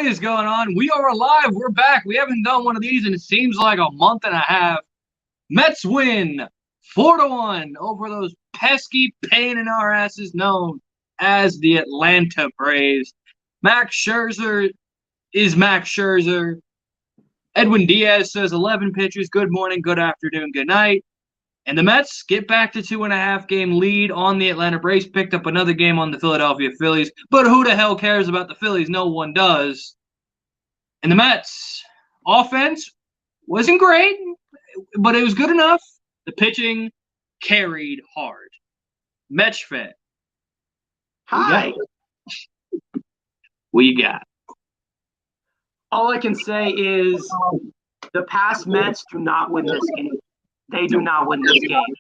What is going on? We are alive. We're back. We haven't done one of these in it seems like a month and a half. Mets win 4-1 over those pesky pain in our asses known as the Atlanta Braves. Max Scherzer is Max Scherzer. Edwin Diaz says 11 pitches. Good morning, good afternoon, good night. And the Mets get back to 2.5-game lead on the Atlanta Braves. Picked up another game on the Philadelphia Phillies. But who the hell cares about the Phillies? No one does. And the Mets offense wasn't great, but it was good enough. The pitching carried hard. Metsfan. Hi. What you got? All I can say is the past Mets do not win this game. They do not win this game.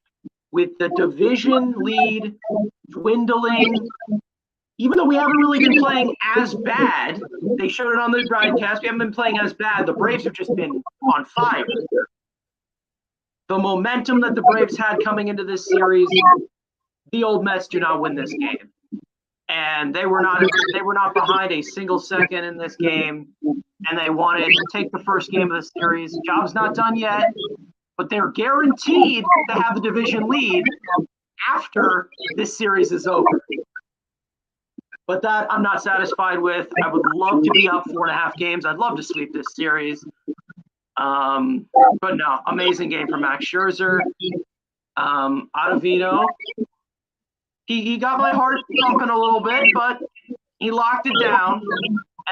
With the division lead dwindling, even though we haven't really been playing as bad, they showed it on the broadcast, we haven't been playing as bad. The Braves have just been on fire. The momentum that the Braves had coming into this series, the old Mets do not win this game. And they were not behind a single second in this game, and they wanted to take the first game of the series. Job's not done yet, but they're guaranteed to have the division lead after this series is over. But that I'm not satisfied with. I would love to be up 4.5 games. I'd love to sweep this series. But no, amazing game for Max Scherzer. Acevedo, he got my heart pumping a little bit, but he locked it down.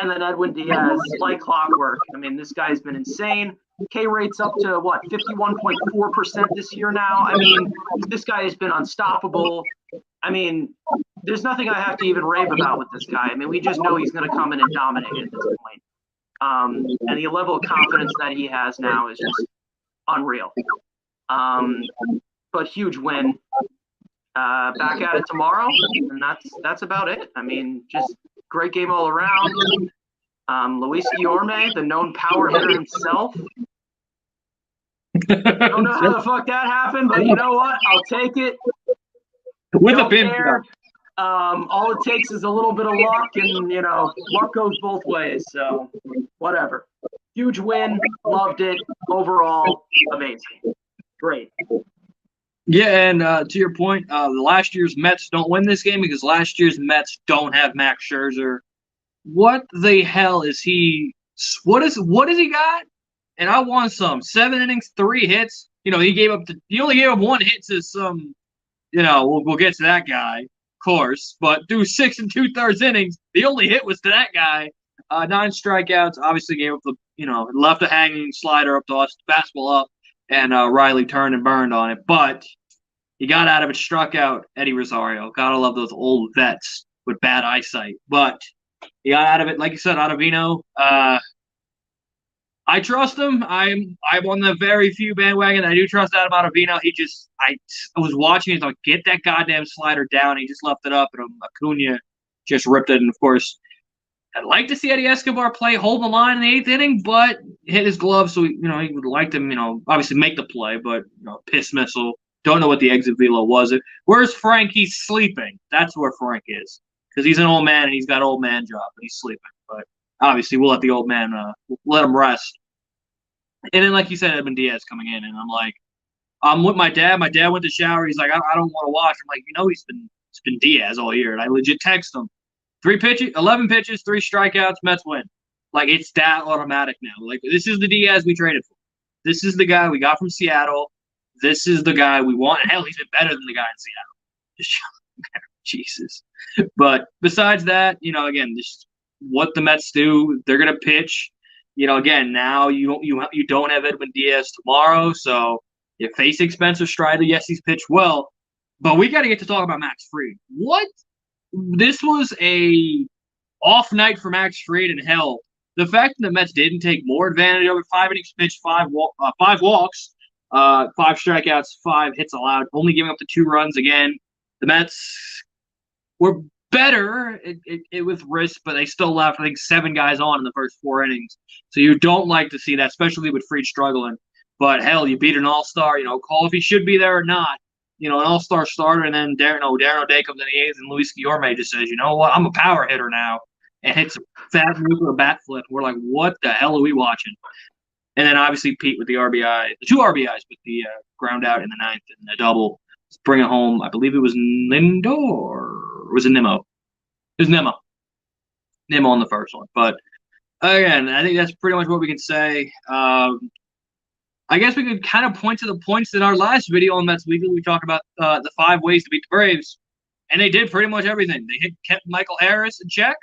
And then Edwin Diaz, like clockwork. I mean, this guy's been insane. K rate's up to, 51.4% this year now? I mean, this guy has been unstoppable. I mean, there's nothing I have to even rave about with this guy. I mean, we just know he's going to come in and dominate at this point. And the level of confidence that he has now is just unreal. But huge win. Back at it tomorrow, and that's about it. I mean, just great game all around. Luis Guillorme, the known power hitter himself. I don't know how the fuck that happened, but you know what? I'll take it. With a pin. All it takes is a little bit of luck, and luck goes both ways. So, whatever. Huge win. Loved it. Overall, amazing. Great. Yeah, and to your point, the last year's Mets don't win this game because last year's Mets don't have Max Scherzer. What the hell is he? What is he got? And I want some 7 innings, 3 hits. He only gave up 1 hit to some. We'll get to that guy, of course. But through 6 2/3 innings, the only hit was to that guy. 9 strikeouts. Obviously gave up left a hanging slider up to us, fastball up. And Riley turned and burned on it. But he got out of it, struck out Eddie Rosario. Gotta love those old vets with bad eyesight. But he got out of it, like you said, Ottavino. I trust him. I'm on the very few bandwagon. I do trust Adam Ottavino. I was watching. He's like, get that goddamn slider down. He just left it up, and Acuna just ripped it. And, of course, I'd like to see Eddie Escobar hold the line in the 8th inning, but hit his glove, so he would like to, obviously make the play, but piss missile. Don't know what the exit velo was. Where's Frank? He's sleeping. That's where Frank is, because he's an old man and he's got old man job, and he's sleeping. But obviously, we'll let the old man let him rest. And then, like you said, Edwin Diaz coming in, and I'm like, I'm with my dad. My dad went to shower. He's like, I don't want to watch. I'm like, it's been Diaz all year, and I legit text him. 11 pitches, 3 strikeouts, Mets win. Like, it's that automatic now. Like, this is the Diaz we traded for. This is the guy we got from Seattle. This is the guy we want. Hell, he's been better than the guy in Seattle. Jesus. But besides that, again, this is what the Mets do. They're going to pitch. Again, now you don't have Edwin Diaz tomorrow, so you face Spencer Strider. Yes, he's pitched well. But we got to get to talk about Max Fried. What? This was a off night for Max Fried, and hell, the fact that the Mets didn't take more advantage of it, 5 innings pitched, 5 walks, 5 strikeouts, 5 hits allowed, only giving up the 2 runs again. The Mets were better with risk, but they still left, I think, 7 guys on in the first 4 innings. So you don't like to see that, especially with Fried struggling. But hell, you beat an all-star, call if he should be there or not. An all-star starter, and then Darren O'Day comes in the 8th, and Luis Guillorme just says, you know what, I'm a power hitter now. and hits a fat nuclear bat flip. We're like, what the hell are we watching? And then obviously Pete with the RBI, the 2 RBIs with the ground out in the 9th and a double. Let's bring it home. I believe it was Lindor or was it Nimmo? It was Nimmo. Nimmo on the first one. But again, I think that's pretty much what we can say. I guess we could kind of point to the points in our last video on Mets Weekly. We talked about the 5 ways to beat the Braves, and they did pretty much everything. They kept Michael Harris in check,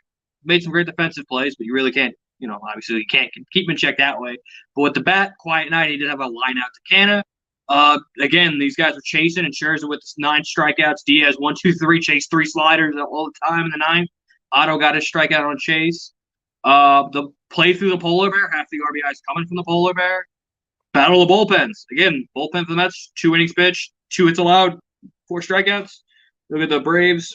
made some great defensive plays, but you really can't, obviously you can't keep him in check that way. But with the bat, quiet night, he did have a line out to Canna. Again, these guys were chasing, and Scherzer with 9 strikeouts. Diaz 1, 2, 3, chased 3 sliders all the time in the 9th. Otto got his strikeout on chase. The play through the polar bear, half the RBIs coming from the polar bear. Battle of bullpens. Again, bullpen for the Mets, 2 innings pitched, 2 hits allowed, 4 strikeouts. Look at the Braves.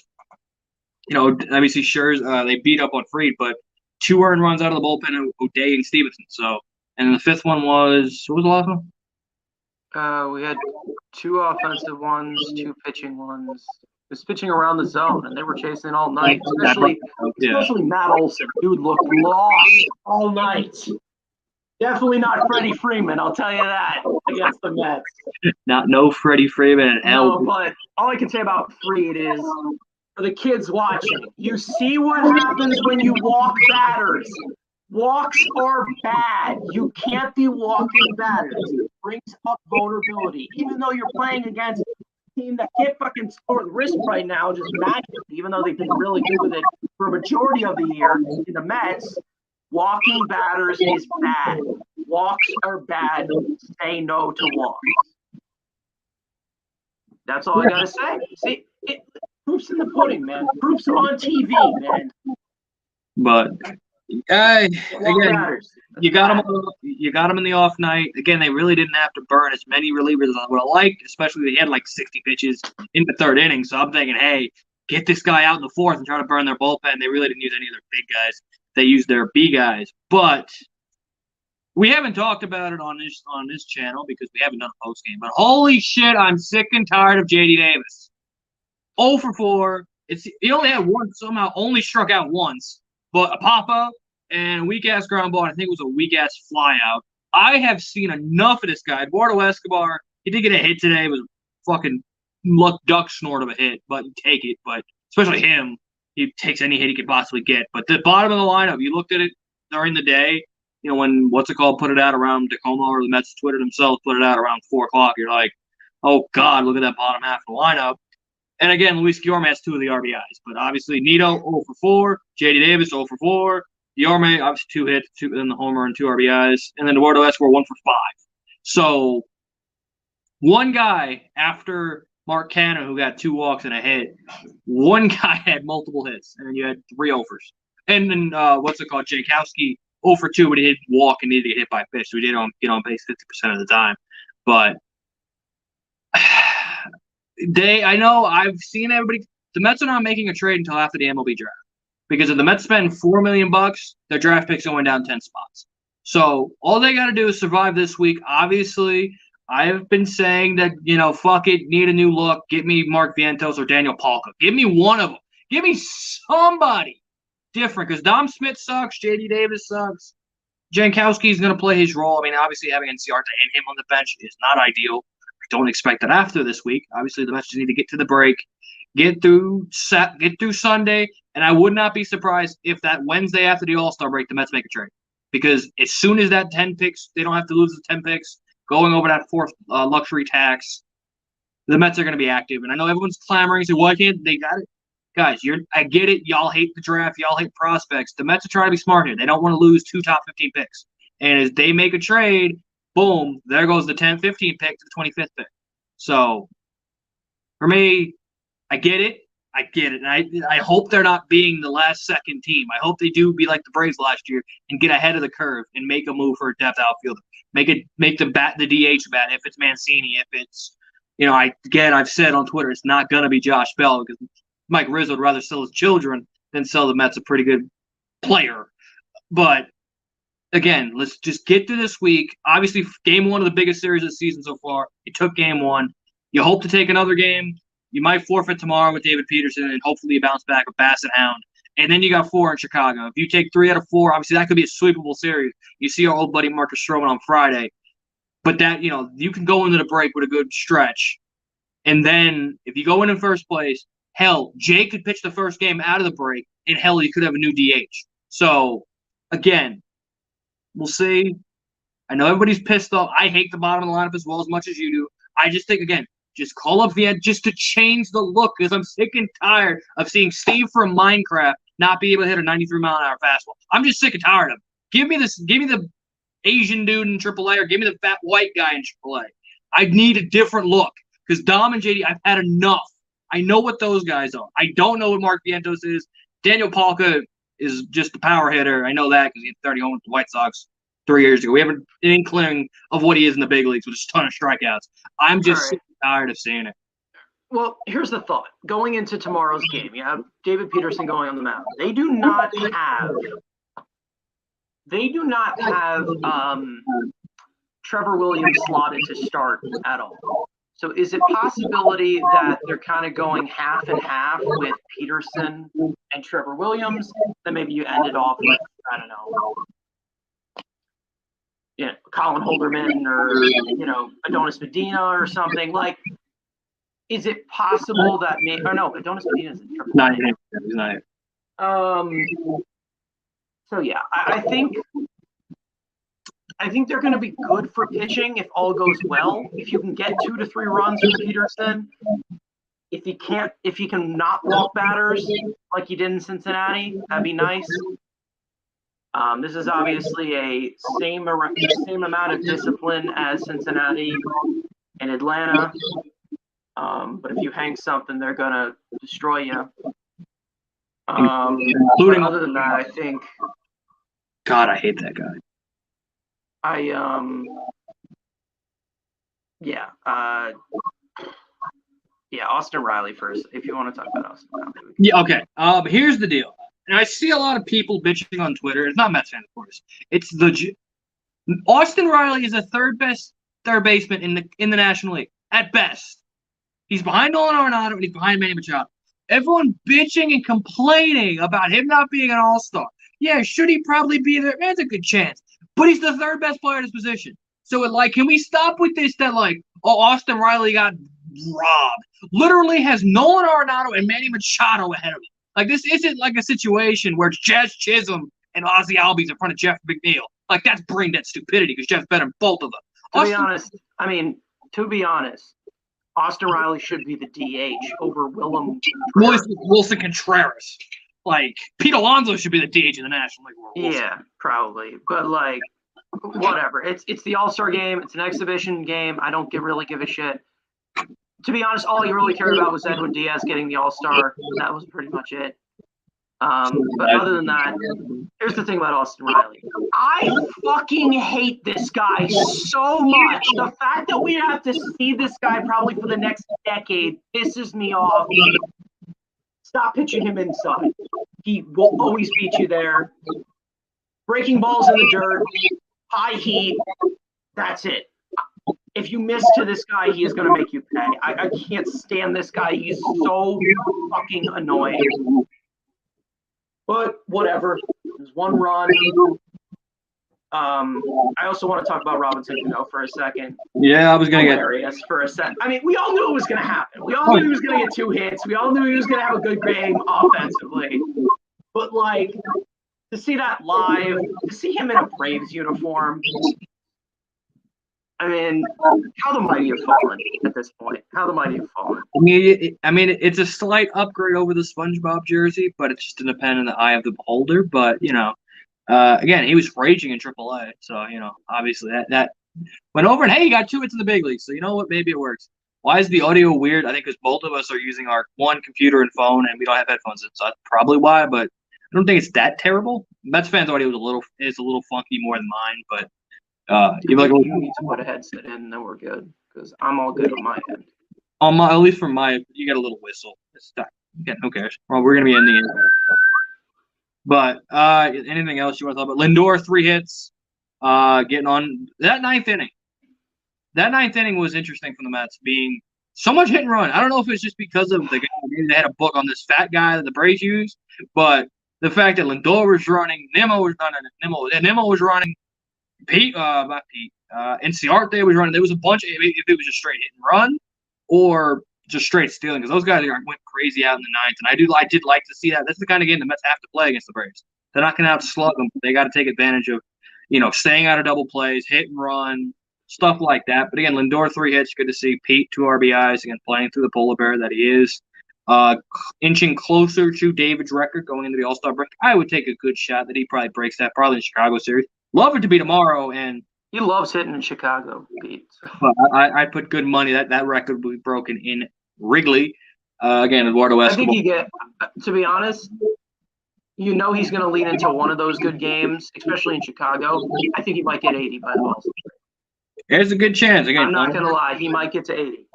Obviously Scherzer, they beat up on Fried, but 2 earned runs out of the bullpen of O'Day and Stevenson. So, and the 5th one was, what was the last one? We had 2 offensive ones, 2 pitching ones. It was pitching around the zone, and they were chasing all night, especially Matt Olson. Dude looked lost all night. Definitely not Freddie Freeman, I'll tell you that, against the Mets. No Freddie Freeman. No, but all I can say about Fried is, for the kids watching, you see what happens when you walk batters. Walks are bad. You can't be walking batters. It brings up vulnerability. Even though you're playing against a team that can't fucking score the wrist right now, just magically, even though they've been really good with it for a majority of the year in the Mets, walking batters is bad. Walks are bad. Say no to walks. That's all I gotta say. See, proof's in the pudding, man. Proof's on TV, man. But again, you got them in the off night. Again, they really didn't have to burn as many relievers as I would have liked, especially they had like 60 pitches in the 3rd inning. So I'm thinking, hey, get this guy out in the 4th and try to burn their bullpen. They really didn't use any of their big guys. They used their B guys. But we haven't talked about it on this channel because we haven't done a post game. But holy shit, I'm sick and tired of J.D. Davis. 0 for 4. He only had one, somehow only struck out once. But a pop-up and a weak-ass ground ball, I think it was a weak-ass fly-out. I have seen enough of this guy. Eduardo Escobar, he did get a hit today. It was a fucking duck snort of a hit, but you take it. But especially him, he takes any hit he could possibly get. But the bottom of the lineup, you looked at it during the day, when put it out around Tacoma, or the Mets Twitter themselves put it out around 4 o'clock, you're like, oh, God, look at that bottom half of the lineup. And again, Luis Guillorme has 2 of the RBIs. But obviously, Nito, 0 for 4. J.D. Davis, 0 for 4. Guillorme, obviously 2 hits, 2 in the homer, and 2 RBIs. And then Eduardo Escobar, 1 for 5. So, one guy after Mark Canha, who got 2 walks and a hit, one guy had multiple hits. And then you had 3 overs. And then, Jankowski, 0 for 2, but he didn't walk and needed to get hit by a pitch. So he did get on base 50% of the time. But I know I've seen everybody. The Mets are not making a trade until after the MLB draft, because if the Mets spend $4 million, their draft pick's going down 10 spots. So all they got to do is survive this week. Obviously, I have been saying that fuck it, need a new look. Get me Mark Vientos or Daniel Palka. Give me one of them. Give me somebody different, because Dom Smith sucks. J.D. Davis sucks. Jankowski's going to play his role. I mean, obviously having Enciarte and him on the bench is not ideal. Don't expect that after this week. Obviously, the Mets just need to get to the break, get through Sunday, and I would not be surprised if that Wednesday after the All-Star break, the Mets make a trade. Because as soon as that 10 picks, they don't have to lose the 10 picks, going over that 4th luxury tax, the Mets are going to be active. And I know everyone's clamoring, saying, why can't they got it? Guys, I get it. Y'all hate the draft. Y'all hate prospects. The Mets are trying to be smart here. They don't want to lose 2 top 15 picks. And as they make a trade, boom, there goes the 10-15 pick to the 25th pick. So, for me, I get it. And I hope they're not being the last-second team. I hope they do be like the Braves last year and get ahead of the curve and make a move for a depth outfielder. Make the DH bat if it's Mancini. If it's, I've said on Twitter, it's not going to be Josh Bell, because Mike Rizzo would rather sell his children than sell the Mets a pretty good player. But again, let's just get through this week. Obviously, game 1 of the biggest series of the season so far. You took game 1. You hope to take another game. You might forfeit tomorrow with David Peterson, and hopefully you bounce back with Bass and Hound. and then you got 4 in Chicago. If you take 3 out of 4, obviously that could be a sweepable series. You see our old buddy Marcus Stroman on Friday, but that you can go into the break with a good stretch, and then if you go in first place, hell, Jay could pitch the first game out of the break, and hell, you could have a new DH. So again, we'll see. I know everybody's pissed off. I hate the bottom of the lineup as much as you do. I just think, again, just call up Vienna just to change the look because I'm sick and tired of seeing Steve from Minecraft not be able to hit a 93-mile-an-hour fastball. I'm just sick and tired of it. Give me the Asian dude in AAA or give me the fat white guy in AAA. I need a different look because Dom and JD, I've had enough. I know what those guys are. I don't know what Mark Vientos is. Daniel Palka is just a power hitter. I know that because he hit 30 homers with the White Sox 3 years ago. We have an inkling of what he is in the big leagues with just a ton of strikeouts. I'm just sick and tired of seeing it. Well, here's the thought. Going into tomorrow's game, you have David Peterson going on the mound. They do not have Trevor Williams slotted to start at all. So is it possibility that they're kind of going half and half with Peterson and Trevor Williams? Then maybe you end it off with, I don't know, Colin Holderman or, Adonis Medina or something. Like, is it possible that Adonis Medina is in Triple A. He's not. So yeah, I think they're going to be good for pitching if all goes well. If you can get 2 to 3 runs from Peterson, if he can not walk batters like he did in Cincinnati, that'd be nice. This is obviously a same amount of discipline as Cincinnati and Atlanta. But if you hang something, they're gonna destroy you. But other than that, I think. God, I hate that guy. Austin Riley first, if you want to talk about Austin Riley. Yeah, okay. Here's the deal. And I see a lot of people bitching on Twitter. It's not Mets fans, of course. It's Austin Riley is the third best third baseman in the National League at best. He's behind Nolan Arenado and he's behind Manny Machado. Everyone bitching and complaining about him not being an all-star. Yeah, should he probably be there? That's a good chance. But he's the third best player at his position. So, can we stop with this that, Austin Riley got robbed? Literally has Nolan Arenado and Manny Machado ahead of him. This isn't like a situation where it's Jazz Chisholm and Ozzie Albies in front of Jeff McNeil. That's brain dead stupidity because Jeff's better than both of them. To be honest, Austin Riley should be the DH over Wilson Contreras. Pete Alonso should be the DH in the National League. Yeah, probably. But, whatever. It's the All-Star game. It's an exhibition game. I don't really give a shit. To be honest, all he really cared about was Edwin Diaz getting the All-Star. That was pretty much it. But other than that, here's the thing about Austin Riley. I fucking hate this guy so much. The fact that we have to see this guy probably for the next decade pisses me off. Stop pitching him inside. He will always beat you there. Breaking balls in the dirt, high heat, that's it. If you miss to this guy, he is going to make you pay. I can't stand this guy. He's so fucking annoying. But whatever. There's one run. I also want to talk about Robinson Cano for a second. Yeah, I was going to get for a second. We all knew it was going to happen. We all knew he was going to get 2 hits. We all knew he was going to have a good game offensively. But, to see that live, to see him in a Braves uniform, how the mighty have fallen at this point. How the mighty have fallen. It's a slight upgrade over the SpongeBob jersey, but it's just independent in the eye of the beholder. But, again, he was raging in AAA. So, obviously that went over. And, hey, he got 2 hits in the big league. So, you know what? Maybe it works. Why is the audio weird? I think because both of us are using our one computer and phone, and we don't have headphones in. So that's probably why. But I don't think it's that terrible. Mets fans' audio is a little funky more than mine. But you need to put a headset in, and then we're good. Because I'm all good on my end. At least for you got a little whistle. Again, who cares? Well, we're gonna be ending it. But anything else you want to talk about? Lindor 3 hits. Getting on that ninth inning. That ninth inning was interesting from the Mets, being so much hit and run. I don't know if it's just because of the guy. Maybe they had a book on this fat guy that the Braves use, but the fact that Lindor was running, Nimmo was running, not Pete, Inciarte was running. There was a bunch of, if it was just straight hit and run or just straight stealing, because those guys went crazy out in the ninth, and I did like to see that. That's the kind of game the Mets have to play against the Braves. They're not going to outslug them. They got to take advantage of, staying out of double plays, hit and run, stuff like that. But again, Lindor 3 hits, good to see. Pete 2 RBIs, again playing through the polar bear that he is. Inching closer to David's record going into the All-Star break. I would take a good shot that he probably breaks that, probably in the Chicago series. Love it to be tomorrow, and he loves hitting in Chicago, Pete. But I put good money that record will be broken in Wrigley. Again, Eduardo Escobar. I think to be honest, he's going to lean into one of those good games, especially in Chicago. I think he might get 80 by the All-Star break. There's a good chance. Again, I'm not going to lie, he might get to 80.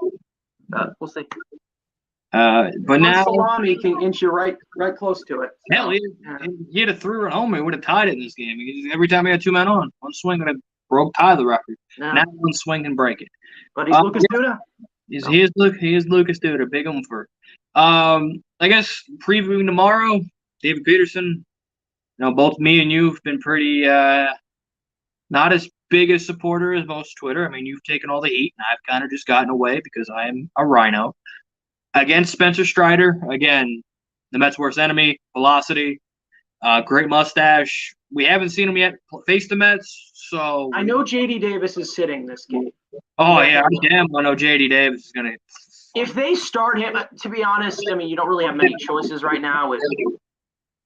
We'll see. But now Salami can inch you right close to it. Hell, he had a 3-run homer. He would have tied it in this game. Every time he had 2 men on, one swing would have tie the record. Yeah. Now one swing can break it. But he's Lucas Duda. He is Lucas Duda. Big for. I guess previewing tomorrow, David Peterson. Both me and you have been pretty not as big a supporter as most Twitter. I mean, you've taken all the heat, and I've kind of just gotten away because I am a Rhino. Against Spencer Strider, again, the Mets' worst enemy, velocity, great mustache. We haven't seen him yet face the Mets, so I know J.D. Davis is sitting this game. Oh yeah, I know J.D. Davis is gonna. If they start him, to be honest, I mean you don't really have many choices right now with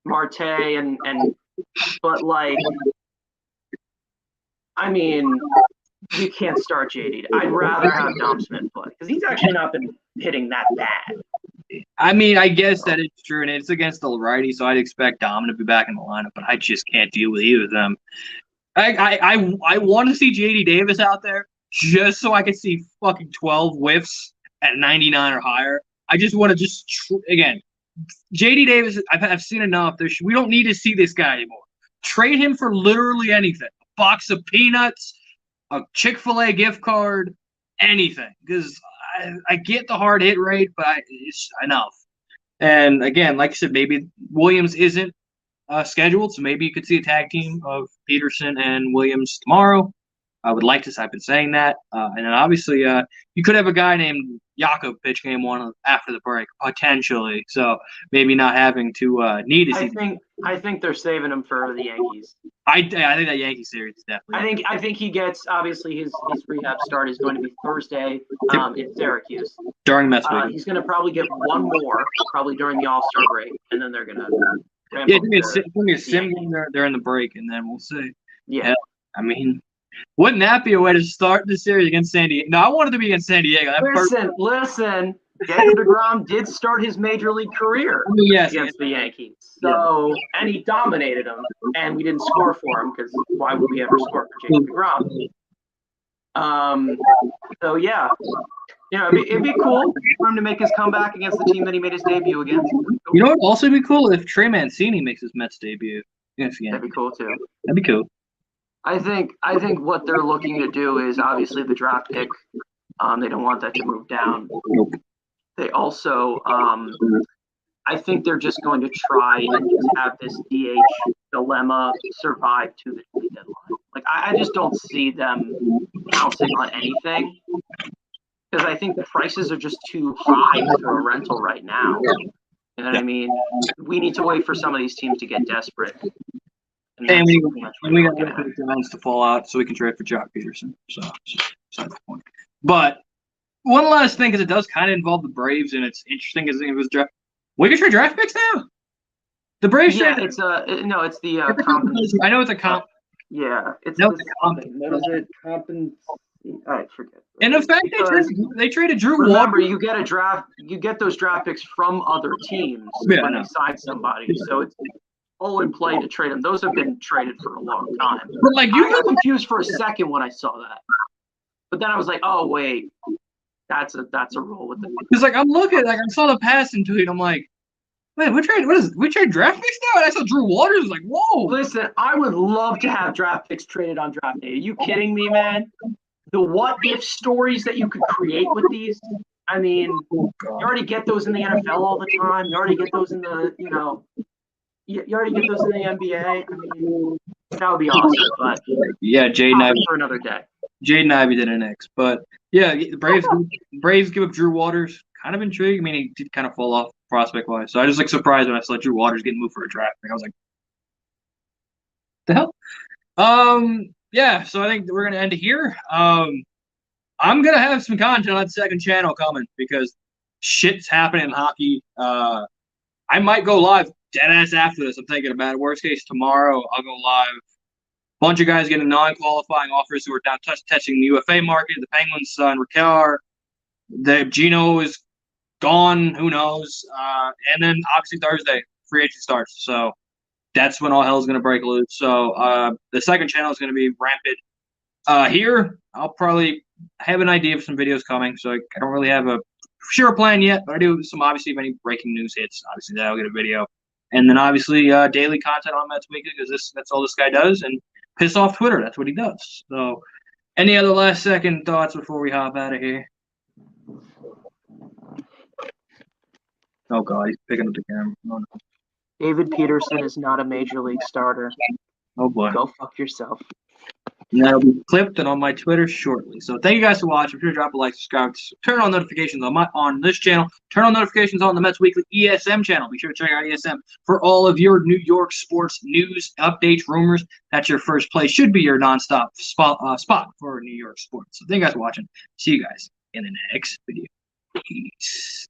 Marte but I mean. You can't start JD. I'd rather have Dom Smith play because he's actually not been hitting that bad. I mean, I guess that is true, and it's against the righty, so I'd expect Dom to be back in the lineup, but I just can't deal with either of them. I want to see JD Davis out there just so I can see fucking 12 whiffs at 99 or higher. I just want to again, JD Davis, I've seen enough. We don't need to see this guy anymore. Trade him for literally anything. A box of peanuts, a Chick-fil-A gift card, anything. Because I get the hard hit rate, but it's enough. And again, like I said, maybe Williams isn't scheduled, so maybe you could see a tag team of Peterson and Williams tomorrow. I would like to. I've been saying that. And then obviously you could have a guy named Jakob pitch game 1 after the break, potentially. So maybe not having to need to see. I think they're saving him for the Yankees. I think that Yankee series is definitely. I think he gets obviously his rehab start is going to be Thursday in Syracuse during Mets week. He's going to probably get one more probably during the All-Star break, and then they're going to. Yeah, it's going to be a sim game during the break, and then we'll see. Yeah, I mean. Wouldn't that be a way to start the series against San Diego? No, I wanted to be against San Diego. Listen. Jacob deGrom did start his major league career against the Yankees. So, and he dominated them, and we didn't score for him because why would we ever score for Jacob deGrom? So, yeah. It'd be cool for him to make his comeback against the team that he made his debut against. You know what would also be cool? If Trey Mancini makes his Mets debut. That'd be cool, too. That'd be cool. I think what they're looking to do is obviously the draft pick. They don't want that to move down. Nope. They also, I think they're just going to try and just have this DH dilemma survive to the trade deadline. Like I just don't see them pouncing on anything because I think the prices are just too high for a rental right now. You know what I mean? We need to wait for some of these teams to get desperate. And we got the Giants to fall out so we can trade for Jock Peterson. So that's the point. But one last thing, because it does kind of involve the Braves, and it's interesting because it was draft. We can trade draft picks now. The Braves. Yeah, it's the compensation. I know it's a comp. Yeah, it's no, what is it? I forget. In effect, they traded Drew Walker. Remember, you get those draft picks from other teams when they sign somebody. So it's all in play to trade them. Those have been traded for a long time. But I got confused for a second when I saw that. But then I was like, oh wait, that's a rule with the. Because I'm looking, I saw the passing tweet. I'm like, wait, we trade draft picks now? And I saw Drew Waters. I was like, whoa. Listen, I would love to have draft picks traded on draft day. Are you kidding me, man? The what if stories that you could create with these. I mean, you already get those in the NFL all the time. You already get those in the You already get those in the NBA. I mean, that would be awesome, but Yeah, for another day. Jaden Ivey did an X, but yeah, the Braves give up Drew Waters. Kind of intrigued. I mean, he did kind of fall off prospect wise, so I was like surprised when I saw Drew Waters getting moved for a draft. Like, I was like, the hell. Yeah. So I think we're gonna end it here. I'm gonna have some content on that second channel coming because shit's happening in hockey. I might go live dead ass after this. I'm thinking about it. Worst case, tomorrow I'll go live. Bunch of guys getting non-qualifying offers who are down touching the UFA market. The Penguins signed Ricard. The Gino is gone. Who knows? And then obviously Thursday, free agent starts. So that's when all hell is going to break loose. So the second channel is going to be rampant. Here, I'll probably have an idea of some videos coming. So I don't really have a sure plan yet, but I do some, obviously, if any breaking news hits, obviously that'll get a video. And then obviously daily content on Mets Weekly because that's all this guy does. And piss off Twitter. That's what he does. So any other last second thoughts before we hop out of here? Oh, God, he's picking up the camera. Oh, no. David Peterson is not a major league starter. Oh, boy. Go fuck yourself. And that'll be clipped and on my Twitter shortly. So thank you guys for watching. Be sure to drop a like, subscribe, turn on notifications on this channel. Turn on notifications on the Mets Weekly ESM channel. Be sure to check out ESM for all of your New York sports news, updates, rumors. That's your first place. Should be your nonstop spot for New York sports. So thank you guys for watching. See you guys in the next video. Peace.